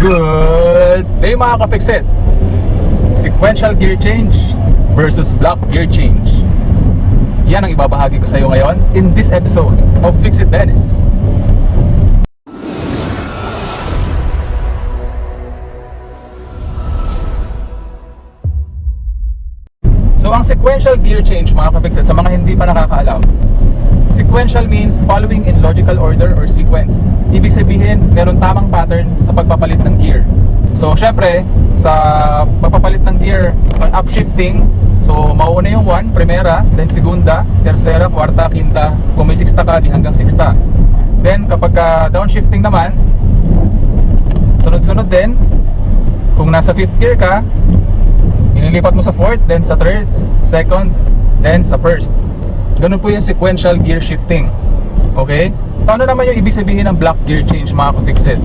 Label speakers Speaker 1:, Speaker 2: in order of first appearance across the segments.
Speaker 1: Good day mga ka-Fixit! Sequential gear change versus block gear change. Yan ang ibabahagi ko sa iyo ngayon in this episode of Fixit Dennis. So ang sequential gear change mga ka-Fixit, sa mga hindi pa nakakaalam, sequential means following in logical order or sequence. Ibig sabihin, meron tamang pattern sa pagpapalit ng gear. So, syempre, sa pagpapalit ng gear on upshifting, so mauuna yung 1, primera, then segunda, tercera, kwarta, quinta, kung may 6ta ka, di hanggang 6ta. Then, kapag downshifting naman, sunod-sunod din, kung nasa 5th gear ka, inilipat mo sa 4th, then sa 3rd, 2nd, then sa 1st. Ganun po yung sequential gear shifting. Okay? Paano naman yung ibig sabihin ng block gear change mga ka-Fixit?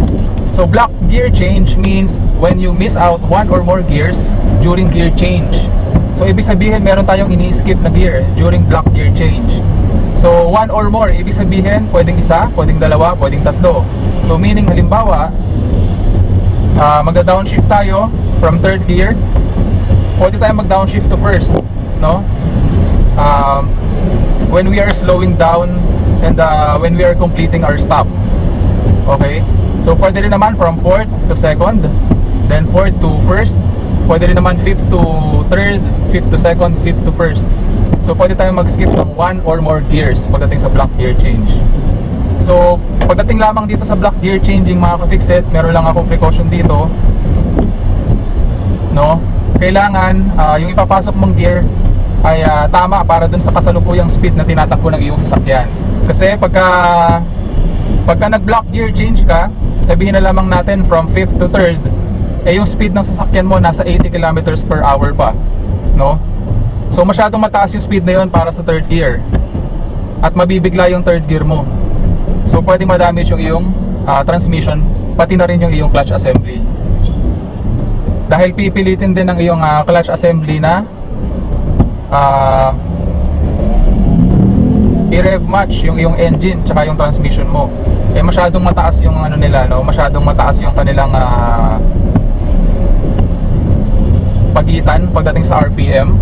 Speaker 1: So block gear change means when you miss out one or more gears during gear change. So ibig sabihin meron tayong ini-skip na gear during block gear change. So one or more, ibig sabihin pwedeng isa, pwedeng dalawa, pwedeng tatlo. So meaning halimbawa, magda-downshift tayo from 3rd gear, pwede tayong mag-downshift to 1st, no? When we are slowing down and when we are completing our stop. Okay? So pwede rin naman from 4th to 2nd, then 4th to 1st, pwede rin naman 5th to 3rd, 5th to 2nd, 5th to 1st. So pwede tayong mag-skip ng one or more gears pagdating sa block gear change. So pagdating lamang dito sa block gear changing mga ka-Fixit, meron lang akong precaution dito, no? Kailangan yung ipapasok mong gear ay tama para dun sa kasalukuyang speed na tinatakbo ng iyong sasakyan. Kasi pagka nag-block gear change ka, sabihin na lamang natin from 5th to 3rd, yung speed ng sasakyan mo nasa 80 kilometers per hour pa, no? So masyadong mataas yung speed na yun para sa 3rd gear, at mabibigla yung 3rd gear mo. So pwede ma-damage yung iyong transmission, pati na rin yung iyong clutch assembly. Dahil pipilitin din ng iyong clutch assembly na i-rev match yung iyong engine tsaka yung transmission mo. Masyadong mataas yung nila, no? Masyadong mataas yung kanilang pagitan pagdating sa RPM.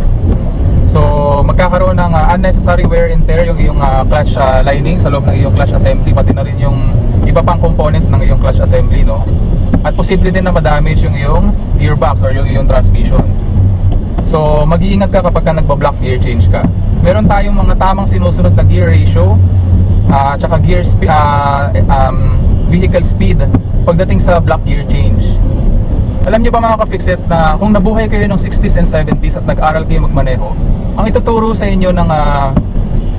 Speaker 1: So magkakaroon ng unnecessary wear and tear yung iyong clutch lining sa loob ng iyong clutch assembly, pati na rin yung iba pang components ng iyong clutch assembly, no? At posible din na ma-damage yung iyong gearbox or yung iyong transmission. So mag-iingat ka kapag nagba-block gear change ka. Meron tayong mga tamang sinusunod na gear ratio, tsaka gear vehicle speed pagdating sa block gear change. Alam niyo ba mga ka-Fixit na kung nabuhay kayo ng 60s and 70s at nag-aral kayo magmaneho, ang ituturo sa inyo ng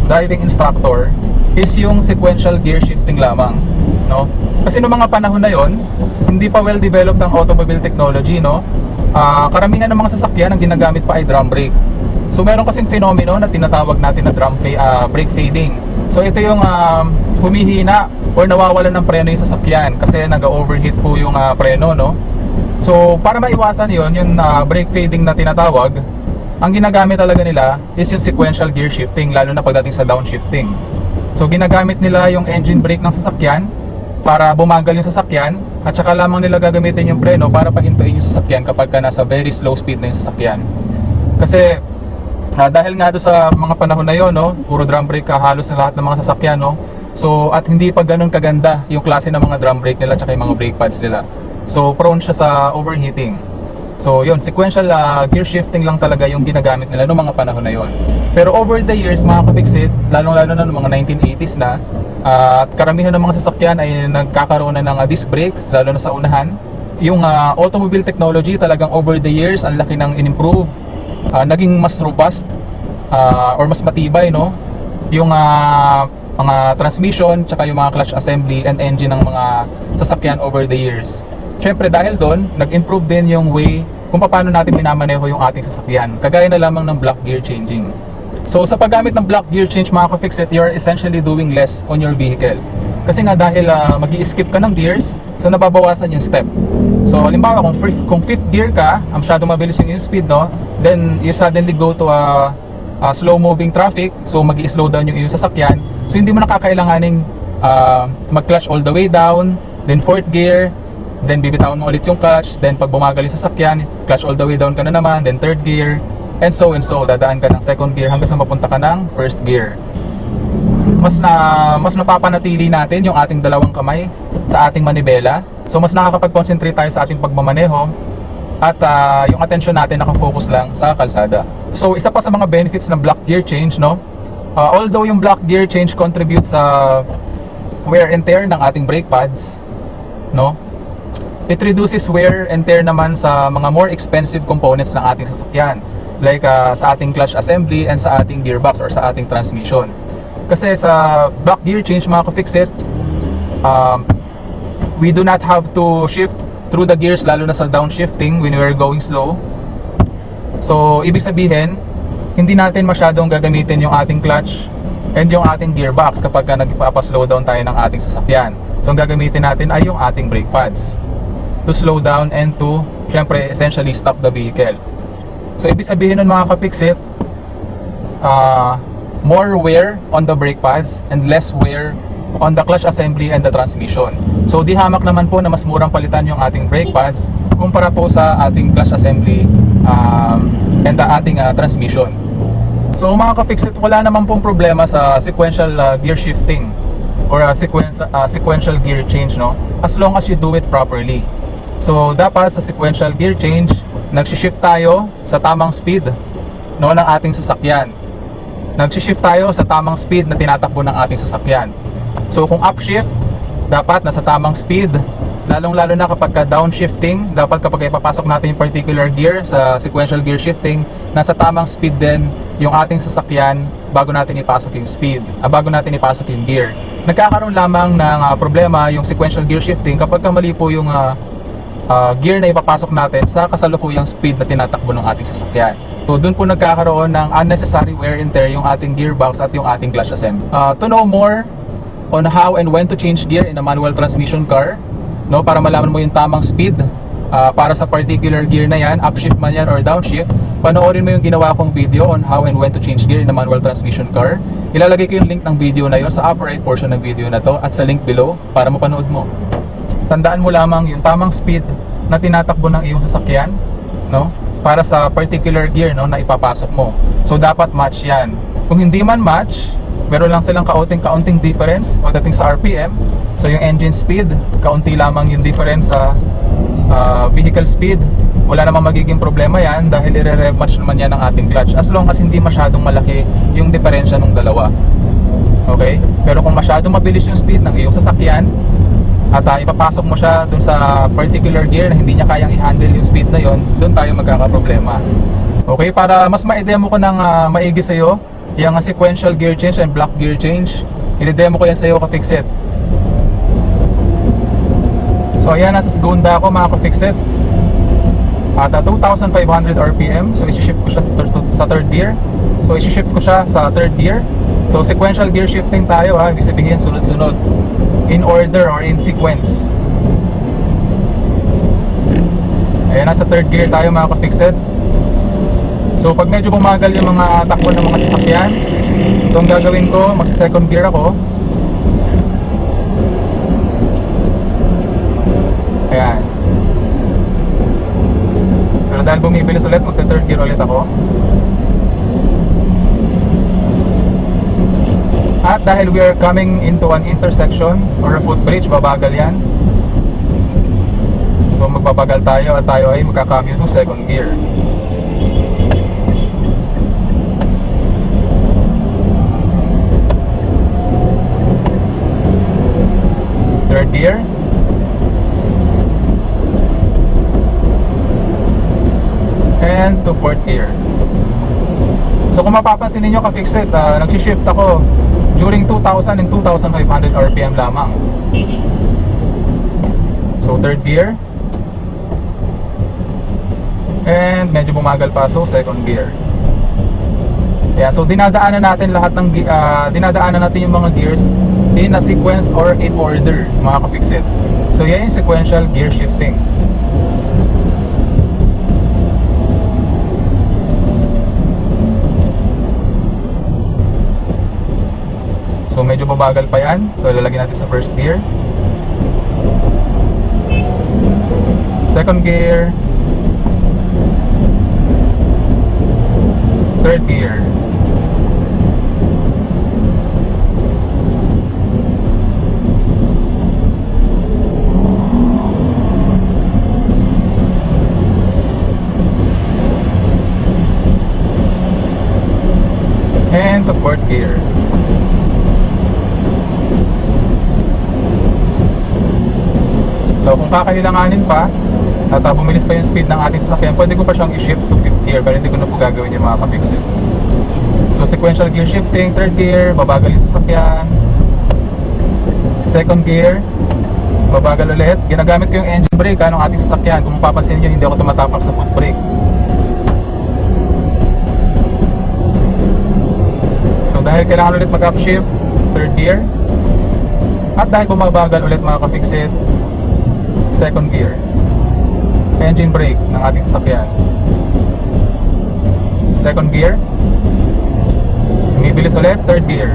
Speaker 1: driving instructor is yung sequential gear shifting lamang, no? Kasi noong mga panahon na yon, hindi pa well developed ang automobile technology, no? Karamihan ng mga sasakyan ang ginagamit pa ay drum brake. So meron kasing fenomeno na tinatawag natin na brake fading. So ito yung humihina or nawawalan ng preno yung sasakyan kasi nag-overheat po yung preno, no? So para maiwasan yon, yung brake fading na tinatawag, ang ginagamit talaga nila is yung sequential gear shifting, lalo na pagdating sa downshifting. So ginagamit nila yung engine brake ng sasakyan para bumagal yung sasakyan, at saka lamang nila gagamitin yung preno para pahintuin yung sasakyan kapag ka nasa very slow speed na yung sasakyan. Kasi dahil nga doon sa mga panahon na yon, no, puro drum brake halos na lahat ng mga sasakyan, no? So at hindi pa ganun kaganda yung klase ng mga drum brake nila at yung mga brake pads nila. So prone siya sa overheating. So yun, sequential gear shifting lang talaga yung ginagamit nila noong mga panahon na yon. Pero over the years mga ka-Fixit, lalong-lalo na noong mga 1980s na, at karamihan ng mga sasakyan ay nagkakaroon na ng disc brake, lalo na sa unahan. Yung automobile technology talagang over the years ang laki ng in-improve, naging mas robust or mas matibay, no? Yung mga transmission tsaka yung mga clutch assembly and engine ng mga sasakyan over the years. Syempre dahil doon, nag-improve din yung way kung paano natin minamaneho yung ating sasakyan, kagaya na lamang ng block gear changing. So sa paggamit ng block gear change mga ka-Fixit, you're essentially doing less on your vehicle. Kasi nga dahil mag-i-skip ka ng gears, so nababawasan yung step. So halimbawa kung 5th gear ka, masyadong mabilis yung speed, no? Then you suddenly go to a slow moving traffic, so mag-i-slow down yung iyong sasakyan. So hindi mo nakakailanganing mag-clutch all the way down, then 4th gear, then bibitawan mo ulit yung clutch, then pag bumagal yung sasakyan, clutch all the way down ka na naman, then third gear, and so, dadaan ka ng second gear hanggang sa mapunta ka ng first gear. Mas napapanatili natin yung ating dalawang kamay sa ating manibela. So mas nakakapag-concentrate tayo sa ating pagmamaneho at yung attention natin nakafocus lang sa kalsada. So isa pa sa mga benefits ng block gear change, no? Although yung block gear change contributes sa wear and tear ng ating brake pads, no? It reduces wear and tear naman sa mga more expensive components ng ating sasakyan, like sa ating clutch assembly and sa ating gearbox or sa ating transmission. Kasi sa block gear change, mga ka-fixit, we do not have to shift through the gears, lalo na sa downshifting when we are going slow. So ibig sabihin, hindi natin masyadong gagamitin yung ating clutch and yung ating gearbox kapag nagpapa-slow down tayo ng ating sasakyan. So ang gagamitin natin ay yung ating brake pads to slow down and to, syempre, essentially stop the vehicle. So ibig sabihin nun, mga ka-fixit, more wear on the brake pads and less wear on the clutch assembly and the transmission. So di hamak naman po na mas murang palitan yung ating brake pads kumpara po sa ating clutch assembly and the ating transmission. So mga ka-fixit, wala naman pong problema sa sequential gear shifting or sequential gear change, no? As long as you do it properly. So dapat sa sequential gear change, nagsi-shift tayo sa tamang speed, no, ng ating sasakyan. Nagsi-shift tayo sa tamang speed na tinatakbo ng ating sasakyan. So kung upshift, dapat nasa tamang speed. Lalong-lalo na kapag downshifting, dapat kapag ipapasok natin yung particular gear sa sequential gear shifting, nasa tamang speed din yung ating sasakyan bago natin ipasok yung speed, bago natin ipasok yung gear. Nagkakaroon lamang ng problema yung sequential gear shifting kapag mali po yung gear na ipapasok natin sa kasalukuyang speed na tinatakbo ng ating sasakyan. So doon po nagkakaroon ng unnecessary wear and tear yung ating gearbox at yung ating clutch assembly. To know more on how and when to change gear in a manual transmission car, no, para malaman mo yung tamang speed para sa particular gear na yan, upshift man yan or downshift, panoorin mo yung ginawa kong video on how and when to change gear in a manual transmission car. Ilalagay ko yung link ng video na yun sa upper right portion ng video na to at sa link below para mapanood mo. Tandaan mo lamang yung tamang speed na tinatakbo ng iyong sasakyan, no, para sa particular gear, no, na ipapasok mo. So dapat match yan. Kung hindi man match, meron lang silang kaunting difference pagdating sa RPM. So yung engine speed, kaunti lamang yung difference sa vehicle speed. Wala namang magiging problema yan dahil i-rev match naman yan ng ating clutch, as long as hindi masyadong malaki yung diferensya ng dalawa. Okay? Pero kung masyadong mabilis yung speed ng iyong sasakyan at ipapasok mo siya dun sa particular gear na hindi niya kayang i-handle yung speed na yon, dun tayo magkakaproblema. Okay, para mas ma-demo ko ng maigi sa'yo yung sequential gear change and block gear change, i-demo ko yan sa'yo, ka-fixit. So ayan, nasa Segunda ako, mga ka-fixit, at 2,500 RPM. So isi-shift ko siya sa third gear. So isi-shift ko siya sa third gear. So sequential gear shifting tayo, ibig sabihin sunod-sunod, in order or in sequence. Ayan, nasa third gear tayo, mga ka-fixit. So pag medyo bumagal yung mga takbo ng mga sasakyan, so ang gagawin ko, magsi-second gear ako. Ayan. Pero dahil bumibilis ulit, magta-third gear ulit ako. At dahil we are coming into an intersection or a footbridge, babagal yan. So magbabagal tayo at tayo ay magkakamute ng second gear. Third gear. And to fourth gear. So kung mapapansin ninyo, ka-fixit, nag-shift ako during 2,000 and 2,500 RPM lamang. So third gear. And medyo bumagal pa, so second gear. Yeah, so dinadaanan natin lahat ng dinadaanan natin yung mga gears in a sequence or in order, mga ka-fixit. So yan yung sequential gear shifting. So medyo babagal pa yan. So lalagyan natin sa first gear. second gear, third gear, and the fourth gear. So kung kakailanganin pa at bumilis pa yung speed ng ating sasakyan, pwede ko pa siyang i-shift to 5th gear, pero hindi ko na po gagawin yung mga ka-fixit. So sequential gear shifting, third gear, babagal yung sasakyan. Second gear, babagal ulit. Ginagamit ko yung engine brake ng ating sasakyan. Kung mapapansin nyo, hindi ako tumatapak sa foot brake. So dahil kailangan ulit mag-upshift, third gear. At dahil bumabagal ulit mga ka-fixit, second gear, engine brake ng ating sasakyan. Second gear, umibilis ulit, third gear.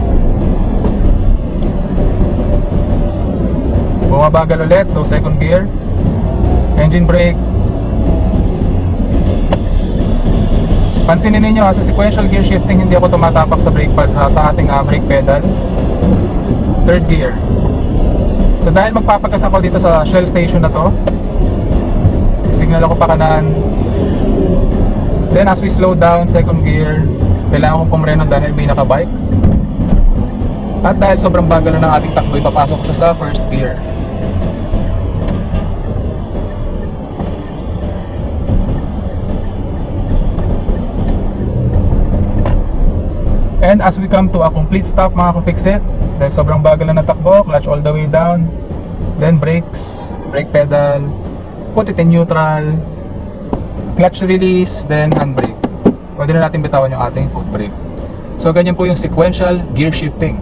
Speaker 1: Bumabagal ulit, so second gear, engine brake. Pansinin ninyo sa sequential gear shifting, hindi ako tumatapak sa brake pad, sa ating brake pedal. Third gear. So dahil magpapagas ako dito sa Shell station na to, signal ako pa kanan. Then as we slow down, second gear, kailangan kong pumreno dahil may nakabike. At dahil sobrang bagal na ng ating takbo, ipapasok siya sa first gear. And as we come to a complete stop mga ka-fixit, dahil sobrang bagal na ng takbo, clutch all the way down, then brakes, brake pedal, put it in neutral, clutch release, then handbrake. Pwede na natin bitawan yung ating foot brake. So ganyan po yung sequential gear shifting.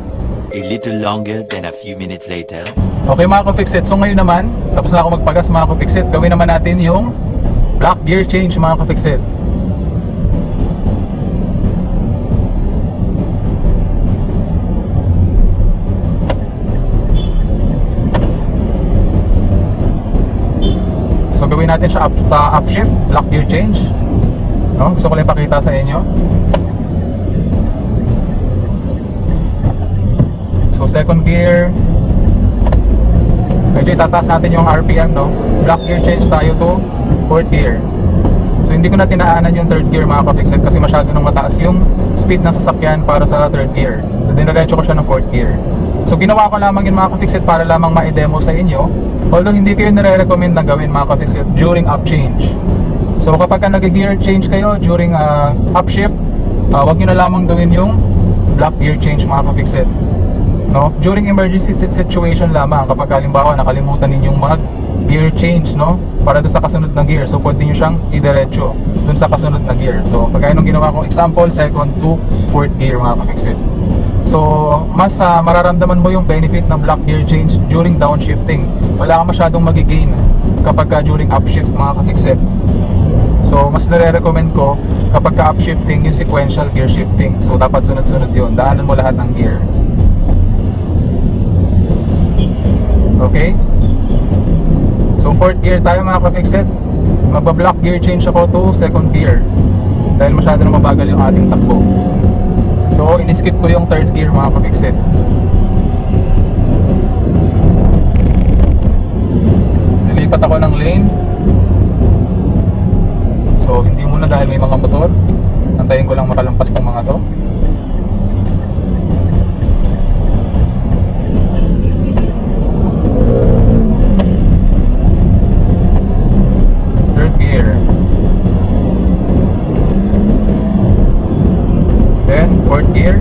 Speaker 2: A little longer than a few minutes later.
Speaker 1: Okay mga ka-fixit, so ngayon naman, tapos na ako magpagas mga ka-fixit, gawin naman natin yung block gear change mga ka-fixit. So gawin natin siya sa upshift, block gear change. No? Gusto ko lang ipakita sa inyo. So second gear, medyo itataas natin yung RPM, no? Block gear change tayo to fourth gear. So hindi ko na tinaanan yung third gear mga ka-fixit kasi masyado nang mataas yung speed ng sasakyan para sa third gear. So diniretso ko siya ng fourth gear. So ginawa ko lamang yun mga ka-fixit para lamang ma-demo sa inyo. Although hindi ko yun nire-recommend na gawin mga ka-fixit during up change. So kapag nag-gear change kayo during upshift, wag nyo na lamang gawin yung block gear change mga ka-fixit. No? During emergency situation lamang, kapag halimbawa nakalimutan ninyong mag-gear change, no? Para doon sa kasunod na gear, so pwede nyo siyang idiretso doon sa kasunod na gear. So pagkaya nung ginawa kong example, second to fourth gear mga ka-fixit. So mas mararamdaman mo yung benefit ng block gear change during downshifting. Wala kang masyadong magigain kapag during upshift mga ka-fixit. So mas nire-recommend ko kapag upshifting yung sequential gear shifting. So dapat sunod-sunod yun, daanan mo lahat ng gear. Okay? So fourth gear tayo mga ka-fixit. Magba-block gear change ako to second gear dahil masyado na mabagal yung ating takbo. So in-skip ko yung third gear mga ka-fixit. Nilipat ako ng lane. So hindi muna dahil may mga motor. Antayin ko lang makalampas ng mga to. Third gear. Then fourth gear.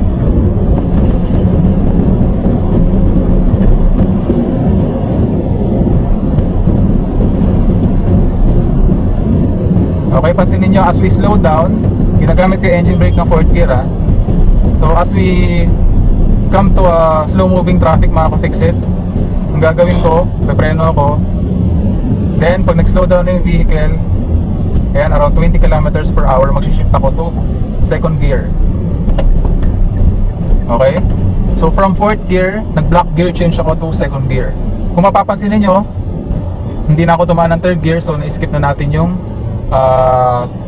Speaker 1: Okay, pansinin nyo as we slow down, ginagamit ko yung engine brake ng fourth gear So as we come to a slow moving traffic mga ka-fixit, ang gagawin ko, pepreno ako. Then pag nag-slow down na yung vehicle, ayan, around 20 kilometers per hour, mag-shift ako to second gear. Okay? So from fourth gear, nag-block gear change ako to second gear. Kung mapapansin niyo, hindi na ako tumaan ng third gear, so na-skip na natin yung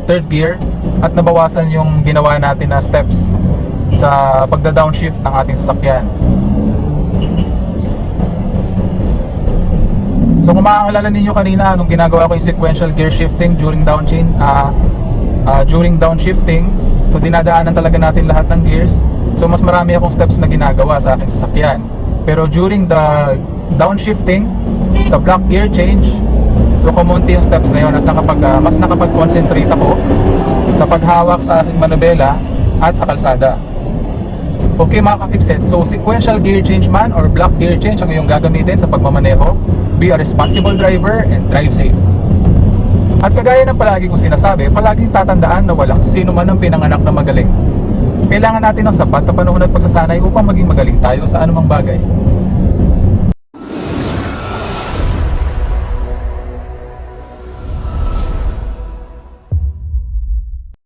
Speaker 1: third gear at nabawasan yung ginawa natin na steps sa pagda-downshift ng ating sasakyan. So kung maaalala ninyo kanina nung ginagawa ko yung sequential gear shifting during downshifting, so dinadaanan talaga natin lahat ng gears. So mas marami akong steps na ginagawa sa aking sasakyan. Pero during the downshifting sa block gear change, so kumunti yung steps na yun at mas nakapag-concentrate ako sa paghawak sa aking manubela at sa kalsada. Okay mga ka-fixit, so sequential gear change man or block gear change ang iyong gagamitin sa pagmamaneho. Be a responsible driver and drive safe. At kagaya ng palagi kong sinasabi, palaging tatandaan na walang sino man ang pinanganak na magaling. Kailangan natin ng sapat na panahon at pagsasanay upang maging magaling tayo sa anumang bagay.